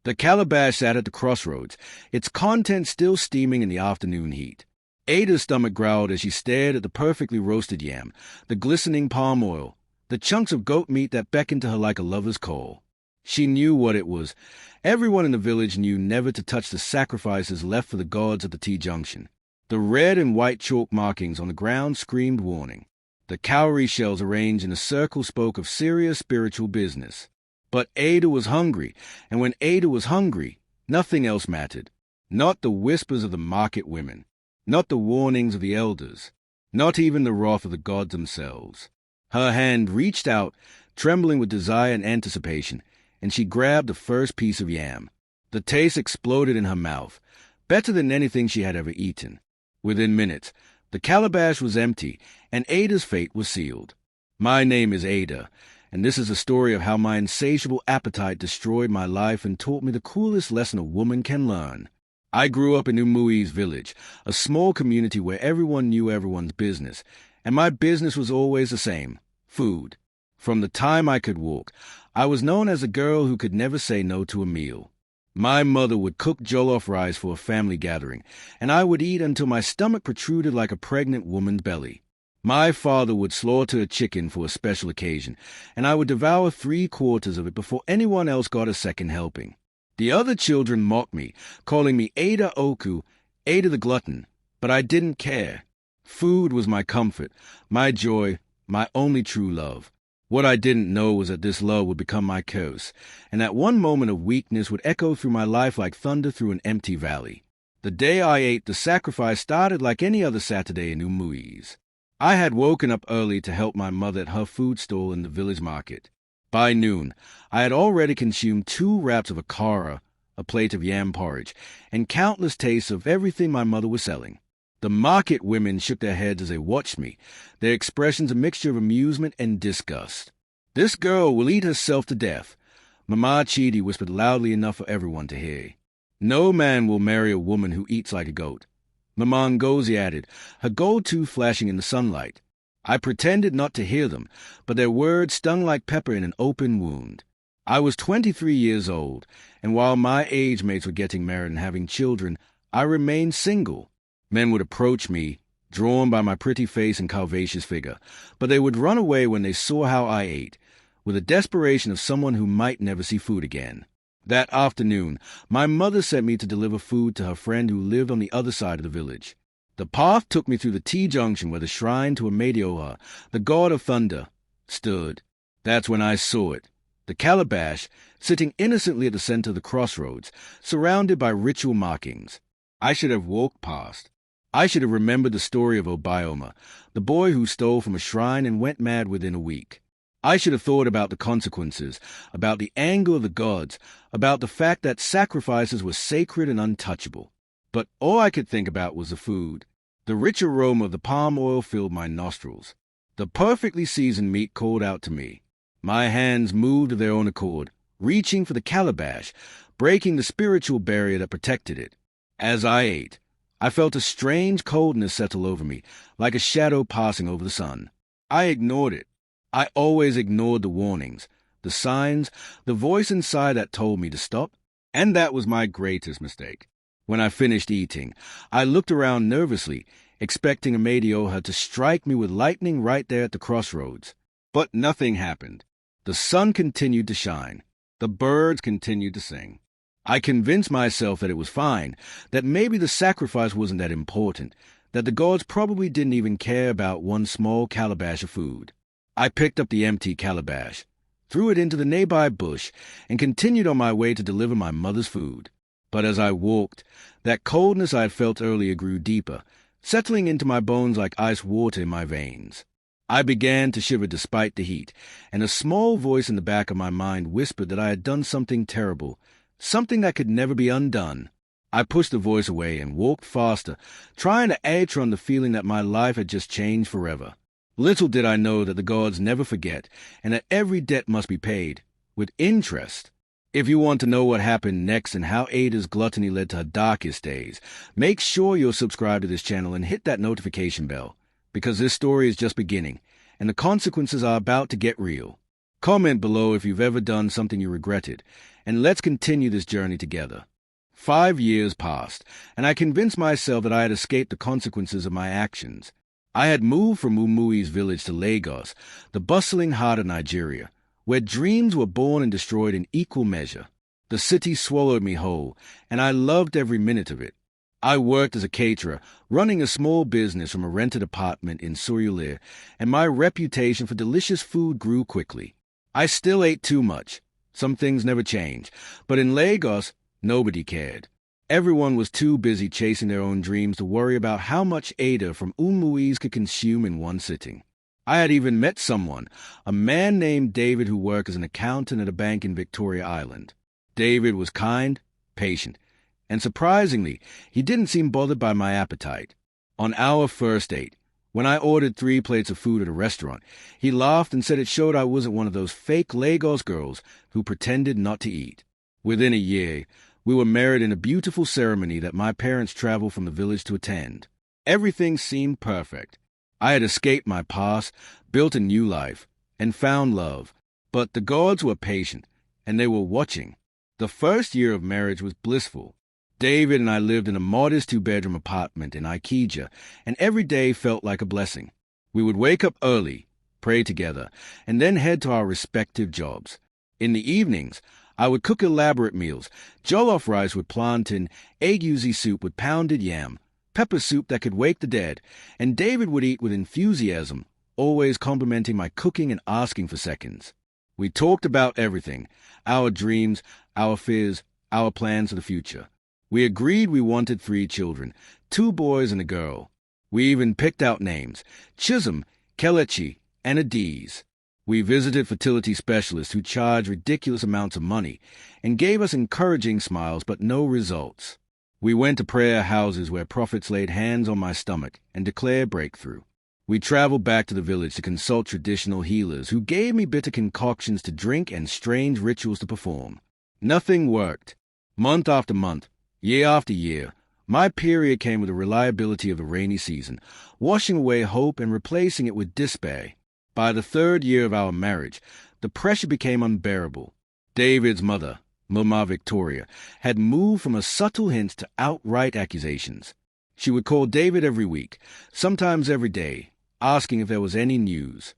The calabash sat at the crossroads, its contents still steaming in the afternoon heat. Ada's stomach growled as she stared at the perfectly roasted yam, the glistening palm oil, the chunks of goat meat that beckoned to her like a lover's call. She knew what it was. Everyone in the village knew never to touch the sacrifices left for the gods at the T-junction. The red and white chalk markings on the ground screamed warning. The cowrie shells arranged in a circle spoke of serious spiritual business. But Ada was hungry, and when Ada was hungry, nothing else mattered. Not the whispers of the market women, not the warnings of the elders, not even the wrath of the gods themselves. Her hand reached out, trembling with desire and anticipation, and she grabbed the first piece of yam. The taste exploded in her mouth, better than anything she had ever eaten. Within minutes, the calabash was empty, and Ada's fate was sealed. My name is Ada, and this is a story of how my insatiable appetite destroyed my life and taught me the cruelest lesson a woman can learn. I grew up in Umui's village, a small community where everyone knew everyone's business, and my business was always the same: food. From the time I could walk, I was known as a girl who could never say no to a meal. My mother would cook jollof rice for a family gathering, and I would eat until my stomach protruded like a pregnant woman's belly. My father would slaughter a chicken for a special occasion, and I would devour 3/4 of it before anyone else got a second helping. The other children mocked me, calling me Ada Oku, Ada the Glutton, but I didn't care. Food was my comfort, my joy, my only true love. What I didn't know was that this love would become my curse, and that one moment of weakness would echo through my life like thunder through an empty valley. The day I ate the sacrifice started like any other Saturday in Umui's. I had woken up early to help my mother at her food stall in the village market. By noon, I had already consumed 2 wraps of akara, a plate of yam porridge, and countless tastes of everything my mother was selling. The market women shook their heads as they watched me, their expressions a mixture of amusement and disgust. "This girl will eat herself to death," Mama Chidi whispered loudly enough for everyone to hear. "No man will marry a woman who eats like a goat," Mama Ngozi added, her gold tooth flashing in the sunlight. I pretended not to hear them, but their words stung like pepper in an open wound. I was 23 years old, and while my age mates were getting married and having children, I remained single. Men would approach me, drawn by my pretty face and curvaceous figure, but they would run away when they saw how I ate, with the desperation of someone who might never see food again. That afternoon, my mother sent me to deliver food to her friend who lived on the other side of the village. The path took me through the T-junction where the shrine to Amadioha, the god of thunder, stood. That's when I saw it, the calabash, sitting innocently at the center of the crossroads, surrounded by ritual markings. I should have walked past. I should have remembered the story of Obioma, the boy who stole from a shrine and went mad within a week. I should have thought about the consequences, about the anger of the gods, about the fact that sacrifices were sacred and untouchable. But all I could think about was the food. The rich aroma of the palm oil filled my nostrils. The perfectly seasoned meat called out to me. My hands moved of their own accord, reaching for the calabash, breaking the spiritual barrier that protected it. As I ate, I felt a strange coldness settle over me, like a shadow passing over the sun. I ignored it. I always ignored the warnings, the signs, the voice inside that told me to stop, and that was my greatest mistake. When I finished eating, I looked around nervously, expecting Amadioha to strike me with lightning right there at the crossroads. But nothing happened. The sun continued to shine. The birds continued to sing. I convinced myself that it was fine, that maybe the sacrifice wasn't that important, that the gods probably didn't even care about one small calabash of food. I picked up the empty calabash, threw it into the nearby bush, and continued on my way to deliver my mother's food. But as I walked, that coldness I had felt earlier grew deeper, settling into my bones like ice water in my veins. I began to shiver despite the heat, and a small voice in the back of my mind whispered that I had done something terrible, something that could never be undone. I pushed the voice away and walked faster, trying to outrun the feeling that my life had just changed forever. Little did I know that the gods never forget, and that every debt must be paid, with interest. If you want to know what happened next and how Ada's gluttony led to her darkest days, make sure you're subscribed to this channel and hit that notification bell, because this story is just beginning, and the consequences are about to get real. Comment below if you've ever done something you regretted, and let's continue this journey together. 5 years passed, and I convinced myself that I had escaped the consequences of my actions. I had moved from Umui's village to Lagos, the bustling heart of Nigeria, where dreams were born and destroyed in equal measure. The city swallowed me whole, and I loved every minute of it. I worked as a caterer, running a small business from a rented apartment in Surulere, and my reputation for delicious food grew quickly. I still ate too much. Some things never change, but in Lagos, nobody cared. Everyone was too busy chasing their own dreams to worry about how much Ada from Umui's could consume in one sitting. I had even met someone, a man named David who worked as an accountant at a bank in Victoria Island. David was kind, patient, and surprisingly, he didn't seem bothered by my appetite. On our first date, when I ordered 3 plates of food at a restaurant, he laughed and said it showed I wasn't one of those fake Lagos girls who pretended not to eat. Within a year, we were married in a beautiful ceremony that my parents traveled from the village to attend. Everything seemed perfect. I had escaped my past, built a new life, and found love. But the gods were patient, and they were watching. The first year of marriage was blissful. David and I lived in a modest 2-bedroom apartment in Ikeja, and every day felt like a blessing. We would wake up early, pray together, and then head to our respective jobs. In the evenings, I would cook elaborate meals, jollof rice with plantain, egusi soup with pounded yam, pepper soup that could wake the dead, and David would eat with enthusiasm, always complimenting my cooking and asking for seconds. We talked about everything, our dreams, our fears, our plans for the future. We agreed we wanted 3 children, 2 boys and a girl. We even picked out names, Chisholm, Kelechi, and Adiz. We visited fertility specialists who charged ridiculous amounts of money and gave us encouraging smiles but no results. We went to prayer houses where prophets laid hands on my stomach and declared breakthrough. We traveled back to the village to consult traditional healers who gave me bitter concoctions to drink and strange rituals to perform. Nothing worked. Month after month, year after year, my period came with the reliability of the rainy season, washing away hope and replacing it with despair. By the 3rd year of our marriage, the pressure became unbearable. David's mother, Mama Victoria, had moved from a subtle hint to outright accusations. She would call David every week, sometimes every day, asking if there was any news.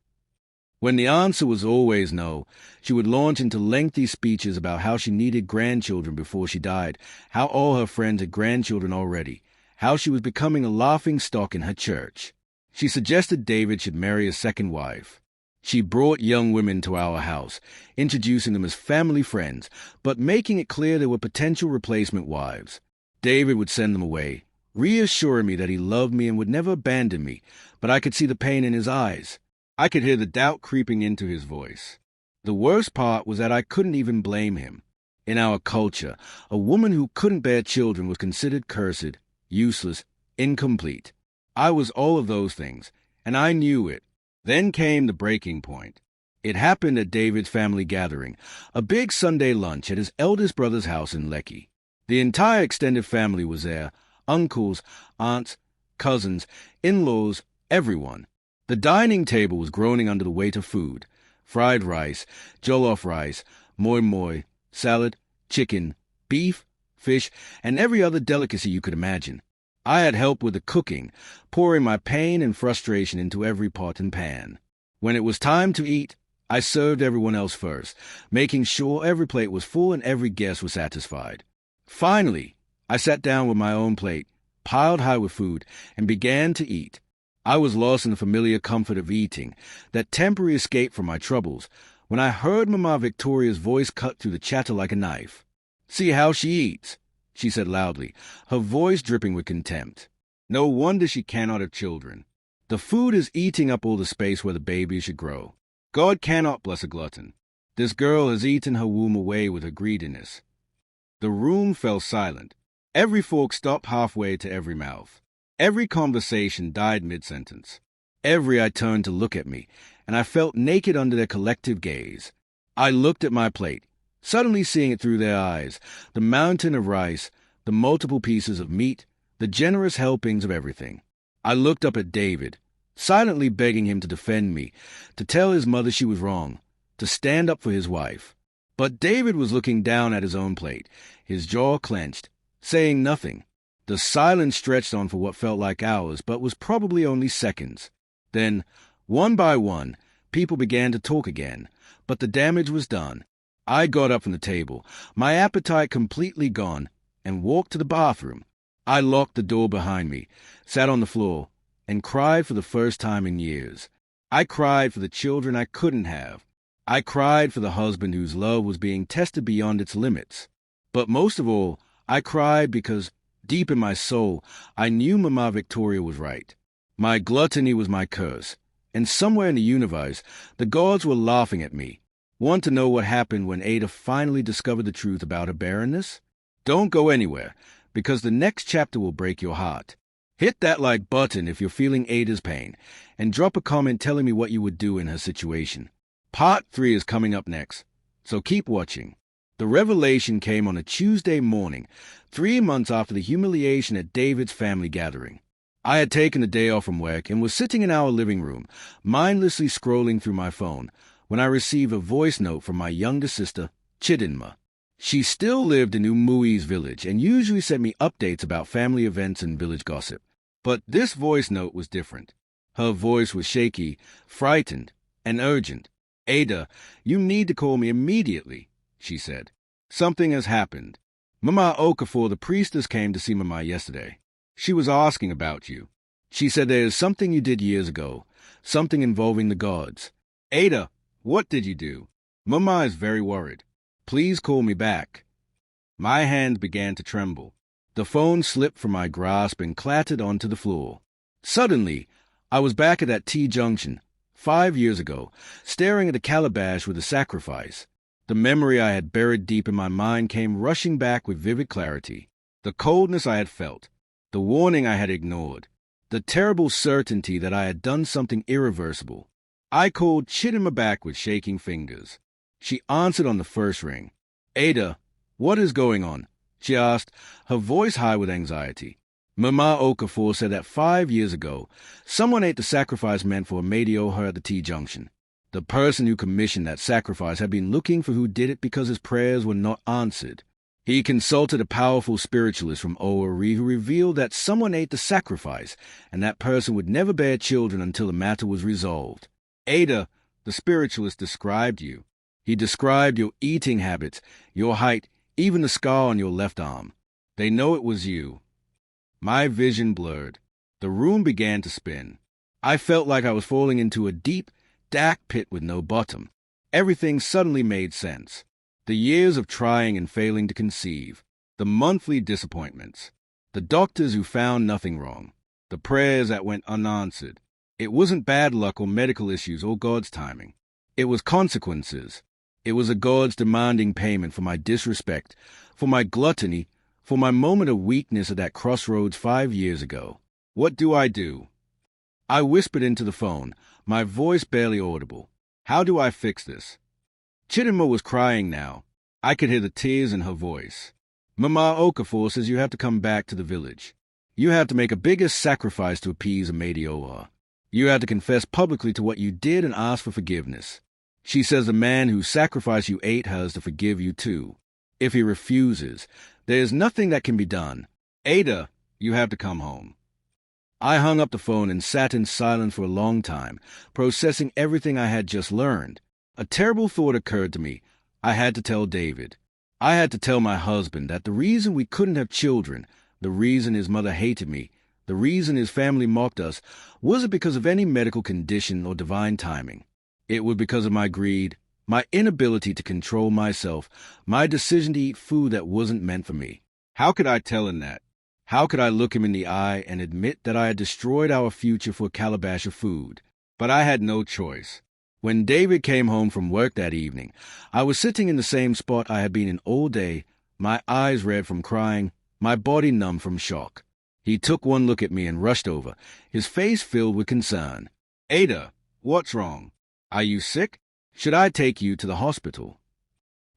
When the answer was always no, she would launch into lengthy speeches about how she needed grandchildren before she died, how all her friends had grandchildren already, how she was becoming a laughingstock in her church. She suggested David should marry a second wife. She brought young women to our house, introducing them as family friends, but making it clear they were potential replacement wives. David would send them away, reassuring me that he loved me and would never abandon me, but I could see the pain in his eyes. I could hear the doubt creeping into his voice. The worst part was that I couldn't even blame him. In our culture, a woman who couldn't bear children was considered cursed, useless, incomplete. I was all of those things, and I knew it. Then came the breaking point. It happened at David's family gathering, a big Sunday lunch at his eldest brother's house in Lekki. The entire extended family was there, uncles, aunts, cousins, in-laws, everyone. The dining table was groaning under the weight of food. Fried rice, jollof rice, moi moi, salad, chicken, beef, fish, and every other delicacy you could imagine. I had helped with the cooking, pouring my pain and frustration into every pot and pan. When it was time to eat, I served everyone else first, making sure every plate was full and every guest was satisfied. Finally, I sat down with my own plate, piled high with food, and began to eat. I was lost in the familiar comfort of eating, that temporary escape from my troubles, when I heard Mama Victoria's voice cut through the chatter like a knife. "See how she eats," she said loudly, her voice dripping with contempt. "No wonder she cannot have children. The food is eating up all the space where the baby should grow. God cannot bless a glutton. This girl has eaten her womb away with her greediness." The room fell silent. Every fork stopped halfway to every mouth. Every conversation died mid-sentence. Every eye turned to look at me, and I felt naked under their collective gaze. I looked at my plate, suddenly seeing it through their eyes, the mountain of rice, the multiple pieces of meat, the generous helpings of everything. I looked up at David, silently begging him to defend me, to tell his mother she was wrong, to stand up for his wife. But David was looking down at his own plate, his jaw clenched, saying nothing. The silence stretched on for what felt like hours, but was probably only seconds. Then, one by one, people began to talk again, but the damage was done. I got up from the table, my appetite completely gone, and walked to the bathroom. I locked the door behind me, sat on the floor, and cried for the first time in years. I cried for the children I couldn't have. I cried for the husband whose love was being tested beyond its limits. But most of all, I cried because, deep in my soul, I knew Mama Victoria was right. My gluttony was my curse, and somewhere in the universe, the gods were laughing at me. Want to know what happened when Ada finally discovered the truth about her barrenness? Don't go anywhere, because the next chapter will break your heart. Hit that like button if you're feeling Ada's pain, and drop a comment telling me what you would do in her situation. Part 3 is coming up next, so keep watching. The revelation came on a Tuesday morning, 3 months after the humiliation at David's family gathering. I had taken the day off from work and was sitting in our living room, mindlessly scrolling through my phone, when I received a voice note from my younger sister, Chidinma. She still lived in Umui's village and usually sent me updates about family events and village gossip. But this voice note was different. Her voice was shaky, frightened, and urgent. "Ada, you need to call me immediately," she said. "Something has happened. Mama Okafor, the priestess, came to see Mama yesterday. She was asking about you. She said there is something you did years ago, something involving the gods. Ada, what did you do? Mama is very worried. Please call me back." My hands began to tremble. The phone slipped from my grasp and clattered onto the floor. Suddenly, I was back at that T-junction, 5 years ago, staring at the calabash with the sacrifice. The memory I had buried deep in my mind came rushing back with vivid clarity. The coldness I had felt, the warning I had ignored, the terrible certainty that I had done something irreversible. I called Chidinma back with shaking fingers. She answered on the first ring. "Ada, what is going on?" she asked, her voice high with anxiety. Mama Okafor said that 5 years ago, someone ate the sacrifice meant for a Medioher at the T-junction. The person who commissioned that sacrifice had been looking for who did it because his prayers were not answered. He consulted a powerful spiritualist from Owari who revealed that someone ate the sacrifice, and that person would never bear children until the matter was resolved. Ada, the spiritualist described you. He described your eating habits, your height, even the scar on your left arm. They know it was you. My vision blurred. The room began to spin. I felt like I was falling into a deep, dark pit with no bottom. Everything suddenly made sense. The years of trying and failing to conceive, the monthly disappointments, the doctors who found nothing wrong, the prayers that went unanswered. It wasn't bad luck or medical issues or God's timing. It was consequences. It was a God's demanding payment for my disrespect, for my gluttony, for my moment of weakness at that crossroads 5 years ago. What do I do? I whispered into the phone, my voice barely audible. How do I fix this? Chidinma was crying now. I could hear the tears in her voice. Mama Okafor says you have to come back to the village. You have to make a bigger sacrifice to appease a Medioher. You have to confess publicly to what you did and ask for forgiveness. She says the man whose sacrifice you ate has to forgive you too. If he refuses, there is nothing that can be done. Ada, you have to come home. I hung up the phone and sat in silence for a long time, processing everything I had just learned. A terrible thought occurred to me. I had to tell David. I had to tell my husband that the reason we couldn't have children, the reason his mother hated me, the reason his family mocked us, wasn't because of any medical condition or divine timing. It was because of my greed, my inability to control myself, my decision to eat food that wasn't meant for me. How could I tell him that? How could I look him in the eye and admit that I had destroyed our future for a calabash of food? But I had no choice. When David came home from work that evening, I was sitting in the same spot I had been in all day, my eyes red from crying, my body numb from shock. He took one look at me and rushed over, his face filled with concern. "Ada, what's wrong? Are you sick? Should I take you to the hospital?"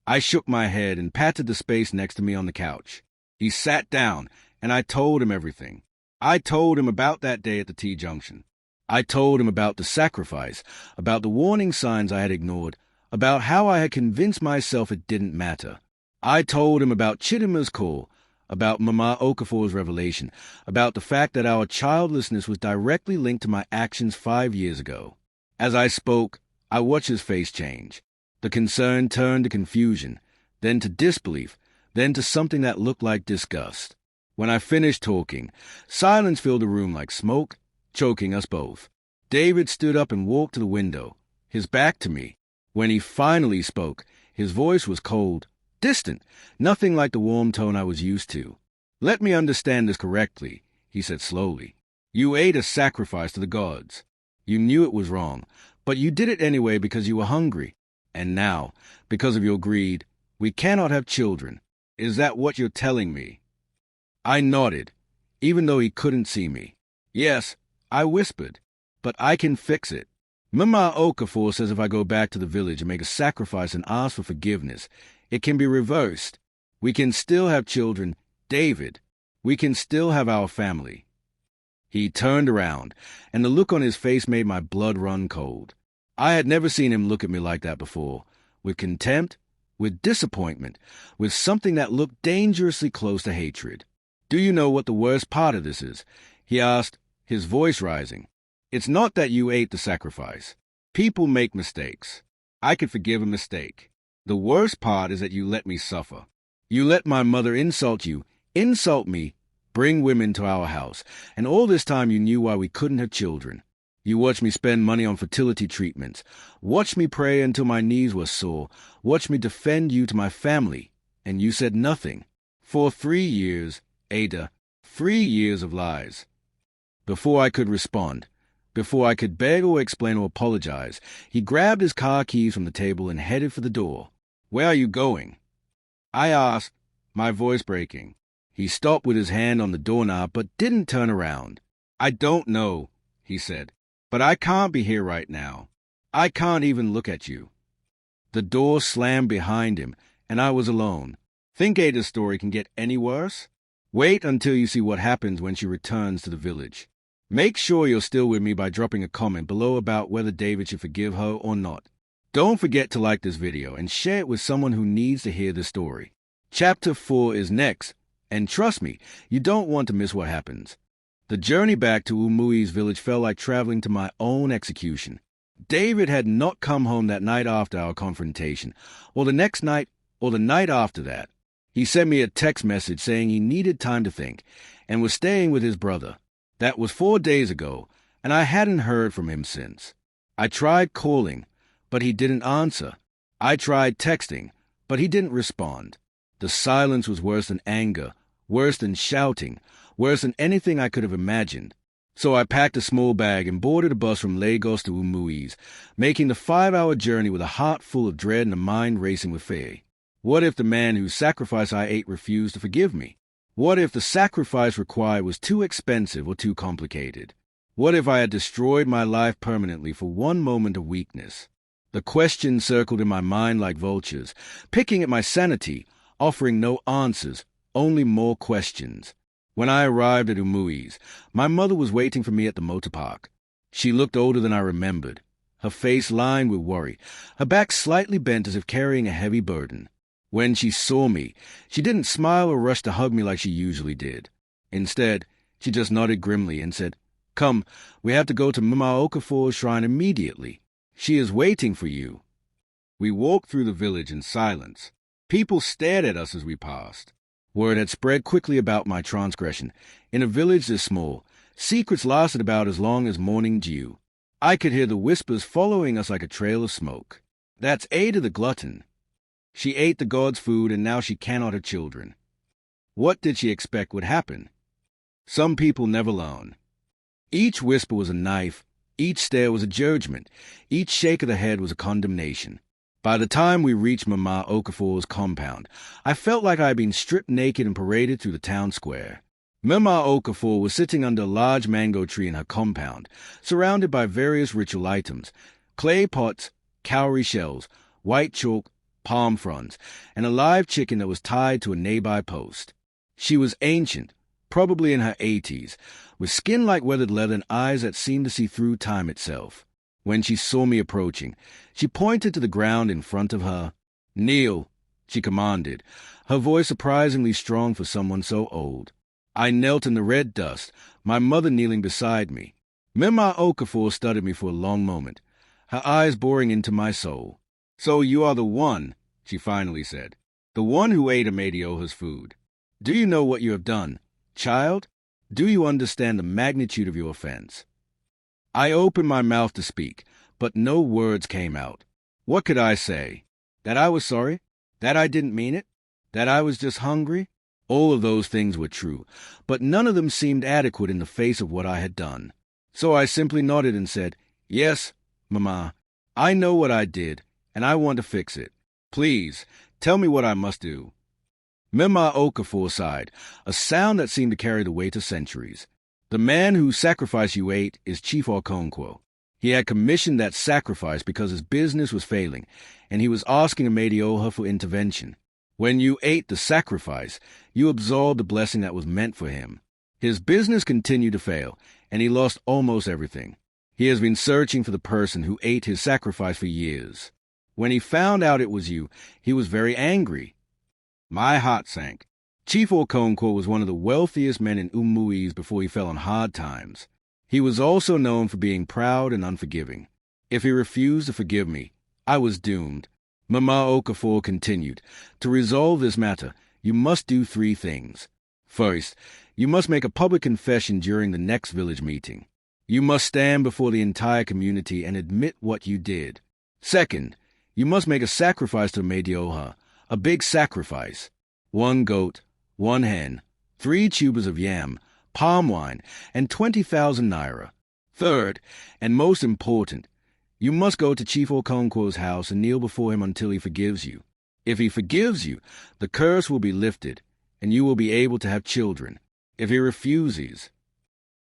I shook my head and patted the space next to me on the couch. He sat down, and I told him everything. I told him about that day at the T-junction. I told him about the sacrifice, about the warning signs I had ignored, about how I had convinced myself it didn't matter. I told him about Chidimma's call, about Mama Okafor's revelation, about the fact that our childlessness was directly linked to my actions 5 years ago. As I spoke, I watched his face change. The concern turned to confusion, then to disbelief, then to something that looked like disgust. When I finished talking, silence filled the room like smoke, choking us both. David stood up and walked to the window, his back to me. When he finally spoke, his voice was cold, distant, nothing like the warm tone I was used to. "Let me understand this correctly," he said slowly. "You ate a sacrifice to the gods. You knew it was wrong, but you did it anyway because you were hungry. And now, because of your greed, we cannot have children. Is that what you're telling me?" I nodded, even though he couldn't see me. "Yes," I whispered, "but I can fix it. Mama Okafor says if I go back to the village and make a sacrifice and ask for forgiveness, it can be reversed. We can still have children, David. We can still have our family." He turned around, and the look on his face made my blood run cold. I had never seen him look at me like that before, with contempt, with disappointment, with something that looked dangerously close to hatred. "Do you know what the worst part of this is?" he asked, his voice rising. "It's not that you ate the sacrifice. People make mistakes. I could forgive a mistake. The worst part is that you let me suffer. You let my mother insult you, insult me, bring women to our house, and all this time you knew why we couldn't have children. You watched me spend money on fertility treatments, watched me pray until my knees were sore, watched me defend you to my family, and you said nothing. For 3 years, Ada, 3 years of lies." Before I could respond, before I could beg or explain or apologize, he grabbed his car keys from the table and headed for the door. "Where are you going?" I asked, my voice breaking. He stopped with his hand on the doorknob but didn't turn around. "I don't know," he said, "but I can't be here right now. I can't even look at you." The door slammed behind him, and I was alone. Think Ada's story can get any worse? Wait until you see what happens when she returns to the village. Make sure you're still with me by dropping a comment below about whether David should forgive her or not. Don't forget to like this video and share it with someone who needs to hear the story. Chapter 4 is next, and trust me, you don't want to miss what happens. The journey back to Umui's village felt like traveling to my own execution. David had not come home that night after our confrontation, or the next night, or the night after that. He sent me a text message saying he needed time to think, and was staying with his brother. That was 4 days ago, and I hadn't heard from him since. I tried calling, but he didn't answer. I tried texting, but he didn't respond. The silence was worse than anger, worse than shouting, worse than anything I could have imagined. So I packed a small bag and boarded a bus from Lagos to Umui's, making the 5-hour journey with a heart full of dread and a mind racing with fear. What if the man whose sacrifice I ate refused to forgive me? What if the sacrifice required was too expensive or too complicated? What if I had destroyed my life permanently for one moment of weakness? The questions circled in my mind like vultures, picking at my sanity, offering no answers, only more questions. When I arrived at Umui's, my mother was waiting for me at the motor park. She looked older than I remembered, her face lined with worry, her back slightly bent as if carrying a heavy burden. When she saw me, she didn't smile or rush to hug me like she usually did. Instead, she just nodded grimly and said, "Come, we have to go to Mama Okafor's shrine immediately. She is waiting for you." We walked through the village in silence. People stared at us as we passed. Word had spread quickly about my transgression. In a village this small, secrets lasted about as long as morning dew. I could hear the whispers following us like a trail of smoke. "That's Ada the glutton. She ate the god's food and now she cannot have children." What did she expect would happen? Some people never learn. Each whisper was a knife, each stare was a judgment, each shake of the head was a condemnation. By the time we reached Mama Okafor's compound, I felt like I had been stripped naked and paraded through the town square. Mama Okafor was sitting under a large mango tree in her compound, surrounded by various ritual items, clay pots, cowrie shells, white chalk, palm fronds, and a live chicken that was tied to a nearby post. She was ancient, probably in her 80s, with skin like weathered leather and eyes that seemed to see through time itself. When she saw me approaching, she pointed to the ground in front of her. "Kneel," she commanded, her voice surprisingly strong for someone so old. I knelt in the red dust, my mother kneeling beside me. Mema Okafor studied me for a long moment, her eyes boring into my soul. "So you are the one," she finally said, "the one who ate Amadioha's food. Do you know what you have done? Child, do you understand the magnitude of your offense?" I opened my mouth to speak, but no words came out. What could I say? That I was sorry? That I didn't mean it? That I was just hungry? All of those things were true, but none of them seemed adequate in the face of what I had done. So I simply nodded and said, "Yes, Mama, I know what I did, and I want to fix it. Please, tell me what I must do." Mema Okafor sighed, a sound that seemed to carry the weight of centuries. "The man whose sacrifice you ate is Chief Okonkwo. He had commissioned that sacrifice because his business was failing, and he was asking Amadioha for intervention. When you ate the sacrifice, you absorbed the blessing that was meant for him. His business continued to fail, and he lost almost everything. He has been searching for the person who ate his sacrifice for years. When he found out it was you, he was very angry." My heart sank. Chief Okonkwo was one of the wealthiest men in Umuis before he fell on hard times. He was also known for being proud and unforgiving. If he refused to forgive me, I was doomed. Mama Okafor continued, "To resolve this matter, you must do 3 things. First, you must make a public confession during the next village meeting. You must stand before the entire community and admit what you did. Second, you must make a sacrifice to Amadioha, a big sacrifice. 1 goat, 1 hen, 3 tubers of yam, palm wine, and 20,000 naira. Third, and most important, you must go to Chief Okonkwo's house and kneel before him until he forgives you. If he forgives you, the curse will be lifted, and you will be able to have children. If he refuses..."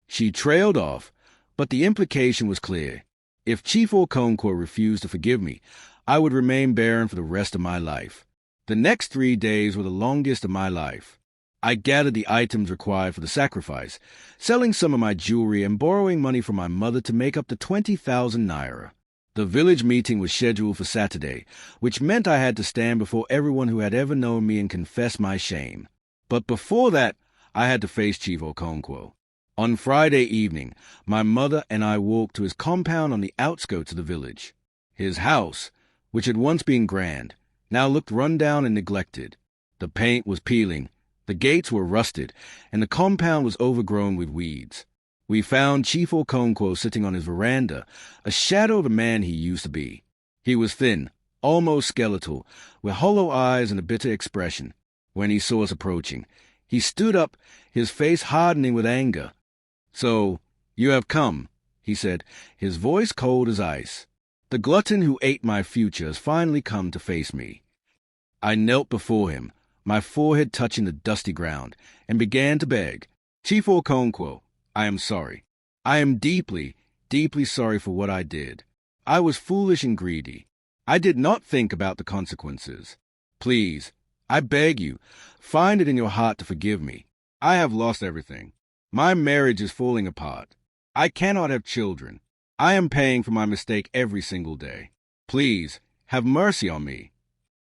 She trailed off, but the implication was clear. If Chief Okonkwo refused to forgive me, I would remain barren for the rest of my life. The next 3 days were the longest of my life. I gathered the items required for the sacrifice, selling some of my jewelry and borrowing money from my mother to make up the 20,000 naira. The village meeting was scheduled for Saturday, which meant I had to stand before everyone who had ever known me and confess my shame. But before that, I had to face Chief Okonkwo. On Friday evening, my mother and I walked to his compound on the outskirts of the village. His house, which had once been grand, now looked run down and neglected. The paint was peeling, the gates were rusted, and the compound was overgrown with weeds. We found Chief Okonkwo sitting on his veranda, a shadow of the man he used to be. He was thin, almost skeletal, with hollow eyes and a bitter expression. When he saw us approaching, he stood up, his face hardening with anger. "So, you have come," he said, his voice cold as ice. "The glutton who ate my future has finally come to face me." I knelt before him, my forehead touching the dusty ground, and began to beg, "Chief Okonkwo, I am sorry. I am deeply, deeply sorry for what I did. I was foolish and greedy. I did not think about the consequences. Please, I beg you, find it in your heart to forgive me. I have lost everything. My marriage is falling apart. I cannot have children. I am paying for my mistake every single day. Please, have mercy on me."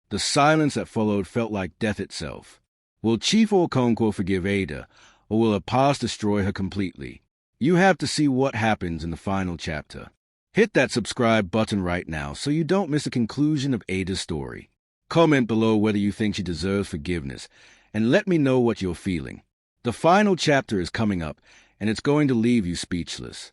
The silence that followed felt like death itself. Will Chief Okonkwo forgive Ada, or will her past destroy her completely? You have to see what happens in the final chapter. Hit that subscribe button right now so you don't miss the conclusion of Ada's story. Comment below whether you think she deserves forgiveness, and let me know what you're feeling. The final chapter is coming up, and it's going to leave you speechless.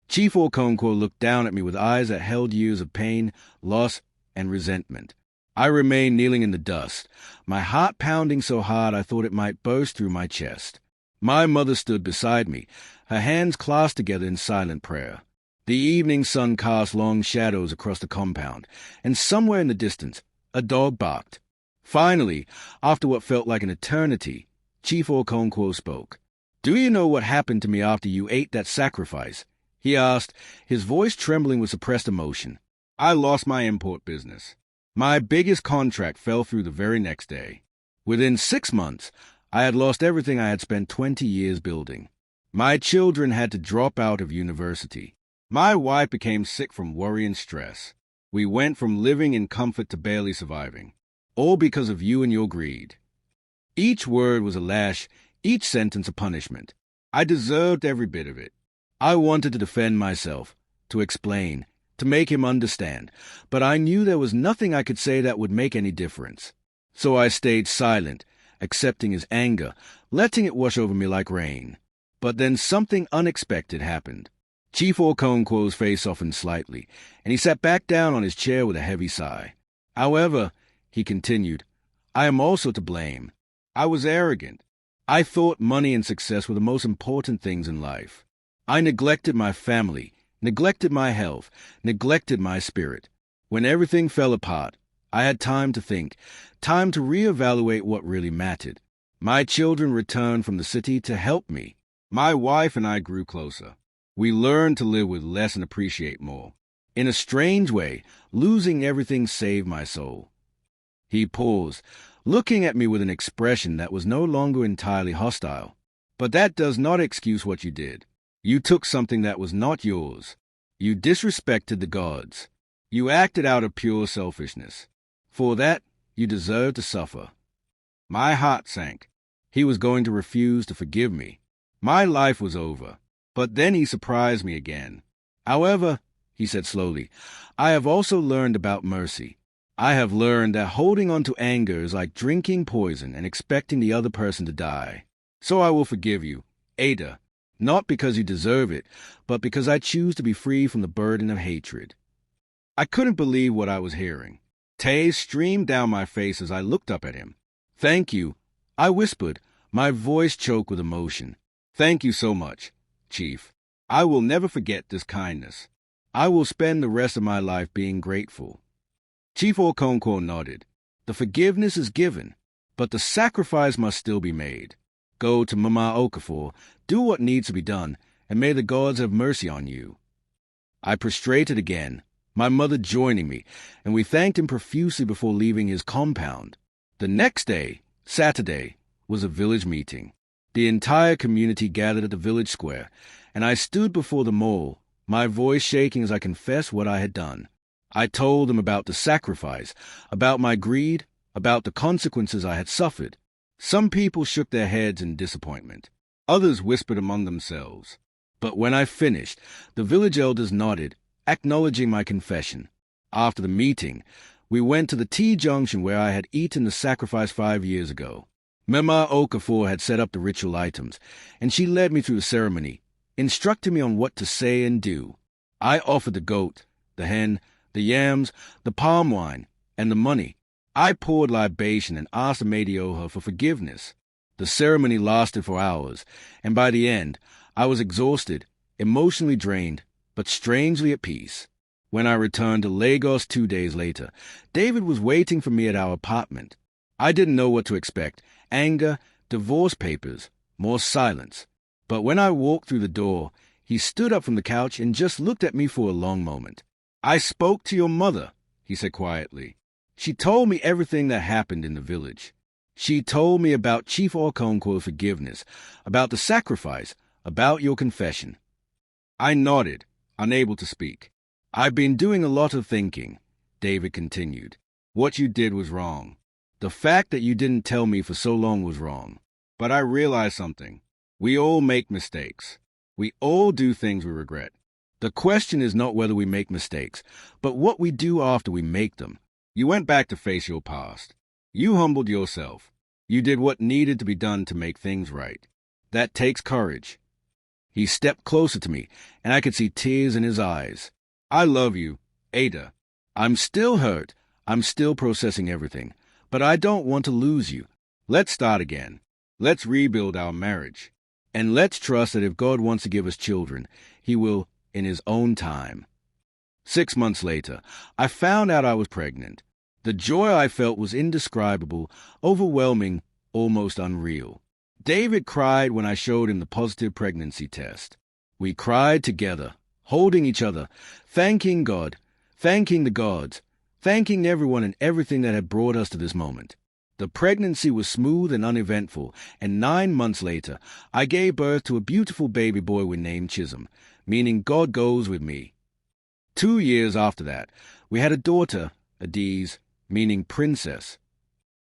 Chief Okonkwo looked down at me with eyes that held years of pain, loss, and resentment. I remained kneeling in the dust, my heart pounding so hard I thought it might burst through my chest. My mother stood beside me, her hands clasped together in silent prayer. The evening sun cast long shadows across the compound, and somewhere in the distance, a dog barked. Finally, after what felt like an eternity, Chief Okonkwo spoke. "Do you know what happened to me after you ate that sacrifice?" he asked, his voice trembling with suppressed emotion. "I lost my import business. My biggest contract fell through the very next day. Within 6 months, I had lost everything I had spent 20 years building. My children had to drop out of university. My wife became sick from worry and stress. We went from living in comfort to barely surviving, all because of you and your greed. Each word was a lash, each sentence a punishment. I deserved every bit of it. I wanted to defend myself, to explain, to make him understand, but I knew there was nothing I could say that would make any difference. So I stayed silent, accepting his anger, letting it wash over me like rain. But then something unexpected happened. Chief Okonkwo's face softened slightly, and he sat back down on his chair with a heavy sigh. However, he continued, I am also to blame. I was arrogant. I thought money and success were the most important things in life. I neglected my family, neglected my health, neglected my spirit. When everything fell apart, I had time to think, time to reevaluate what really mattered. My children returned from the city to help me. My wife and I grew closer. We learned to live with less and appreciate more. In a strange way, losing everything saved my soul. He paused, looking at me with an expression that was no longer entirely hostile. But that does not excuse what you did. You took something that was not yours. You disrespected the gods. You acted out of pure selfishness. For that, you deserve to suffer. My heart sank. He was going to refuse to forgive me. My life was over. But then he surprised me again. However, he said slowly, I have also learned about mercy. I have learned that holding on to anger is like drinking poison and expecting the other person to die. So I will forgive you, Ada, not because you deserve it, but because I choose to be free from the burden of hatred. I couldn't believe what I was hearing. Tears streamed down my face as I looked up at him. Thank you, I whispered, my voice choked with emotion. Thank you so much, Chief. I will never forget this kindness. I will spend the rest of my life being grateful. Chief Okonkwo nodded. The forgiveness is given, but the sacrifice must still be made. Go to Mama Okafor, do what needs to be done, and may the gods have mercy on you. I prostrated again, my mother joining me, and we thanked him profusely before leaving his compound. The next day, Saturday, was a village meeting. The entire community gathered at the village square, and I stood before them all, my voice shaking as I confessed what I had done. I told them about the sacrifice, about my greed, about the consequences I had suffered. Some people shook their heads in disappointment. Others whispered among themselves. But when I finished, the village elders nodded, acknowledging my confession. After the meeting, we went to the T-junction where I had eaten the sacrifice 5 years ago. Mama Okafor had set up the ritual items, and she led me through the ceremony, instructing me on what to say and do. I offered the goat, the hen, the yams, the palm wine, and the money. I poured libation and asked the Medioha for forgiveness. The ceremony lasted for hours, and by the end, I was exhausted, emotionally drained, but strangely at peace. When I returned to Lagos 2 days later, David was waiting for me at our apartment. I didn't know what to expect. Anger, divorce papers, more silence. But when I walked through the door, he stood up from the couch and just looked at me for a long moment. I spoke to your mother, he said quietly. She told me everything that happened in the village. She told me about Chief Okonkwo's forgiveness, about the sacrifice, about your confession. I nodded, unable to speak. I've been doing a lot of thinking, David continued. What you did was wrong. The fact that you didn't tell me for so long was wrong. But I realized something. We all make mistakes. We all do things we regret. The question is not whether we make mistakes, but what we do after we make them. You went back to face your past. You humbled yourself. You did what needed to be done to make things right. That takes courage. He stepped closer to me, and I could see tears in his eyes. I love you, Ada. I'm still hurt. I'm still processing everything. But I don't want to lose you. Let's start again. Let's rebuild our marriage. And let's trust that if God wants to give us children, He will in His own time. 6 months later, I found out I was pregnant. The joy I felt was indescribable, overwhelming, almost unreal. David cried when I showed him the positive pregnancy test. We cried together, holding each other, thanking God, thanking the gods, thanking everyone and everything that had brought us to this moment. The pregnancy was smooth and uneventful, and 9 months later, I gave birth to a beautiful baby boy we named Chisholm, meaning God goes with me. 2 years after that, we had a daughter, Adiz, meaning princess.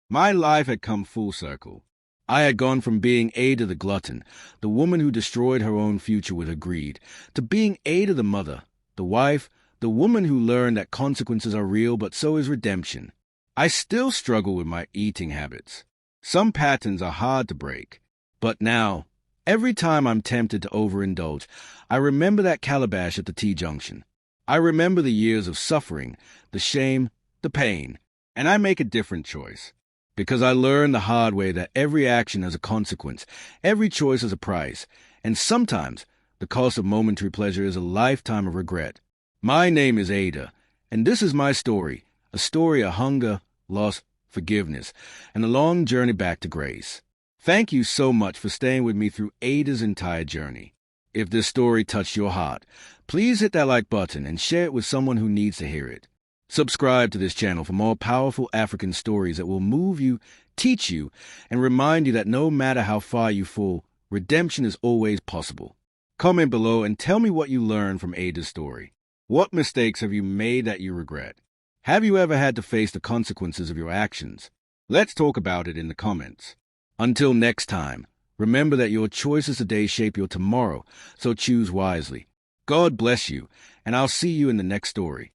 My life had come full circle. I had gone from being Ada the glutton, the woman who destroyed her own future with her greed, to being Ada the mother, the wife, the woman who learned that consequences are real, but so is redemption. I still struggle with my eating habits. Some patterns are hard to break. But now, every time I'm tempted to overindulge, I remember that calabash at the T-junction. I remember the years of suffering, the shame, the pain, and I make a different choice. Because I learned the hard way that every action has a consequence, every choice has a price, and sometimes the cost of momentary pleasure is a lifetime of regret. My name is Ada, and this is my story, a story of hunger, loss, forgiveness, and a long journey back to grace. Thank you so much for staying with me through Ada's entire journey. If this story touched your heart, please hit that like button and share it with someone who needs to hear it. Subscribe to this channel for more powerful African stories that will move you, teach you, and remind you that no matter how far you fall, redemption is always possible. Comment below and tell me what you learned from Ada's story. What mistakes have you made that you regret? Have you ever had to face the consequences of your actions? Let's talk about it in the comments. Until next time, remember that your choices today shape your tomorrow, so choose wisely. God bless you, and I'll see you in the next story.